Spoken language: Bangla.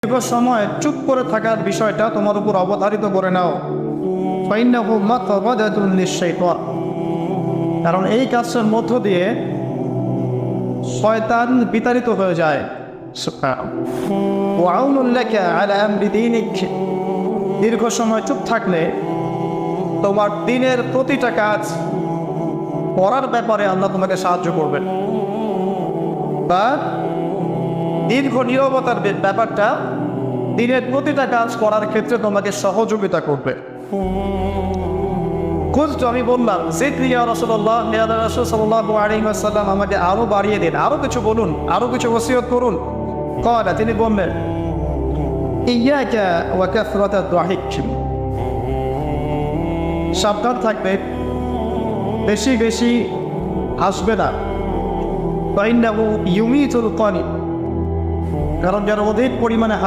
দীর্ঘ সময় চুপ করে থাকার বিষয়টা তোমার উপর অবধারিত করে নাও, ফাইন্নাহু মাতবাদাতুন লিশ-শাইতান, কারণ এই কাজের মধ্য দিয়ে শয়তান বিতাড়িত হয়ে যায়। ওয়া আউনুন লাকা আলা আমরি দীনিক, দীর্ঘ সময় চুপ থাকলে তোমার দিনের প্রতিটা কাজ করার ব্যাপারে আল্লাহ তোমাকে সাহায্য করবেন, বা দীর্ঘ নীরবতার ব্যাপারটা দিনের প্রতিটা কাজ করার ক্ষেত্রে তোমাকে সহযোগিতা করবে। খুঁজতো, আমি বললাম জিদনি ইয়া রাসূলুল্লাহ, ইয়া রাসূল সাল্লাল্লাহু আলাইহি ওয়াসাল্লাম, আমাকে আরো বাড়িয়ে দিন, আরো কিছু বলুন, আরো কিছু ওসিয়ত করুন। ক্বালা, তিনি বললেন ইয়াকা ওয়া কাসরাতাদ দাহিক, সাবধান থাকবে, বেশি বেশি হাসবে না। ফাইন্নাহু ইউমিতুল কানি, কারণ যারা অধিক পরিমাণে হাসে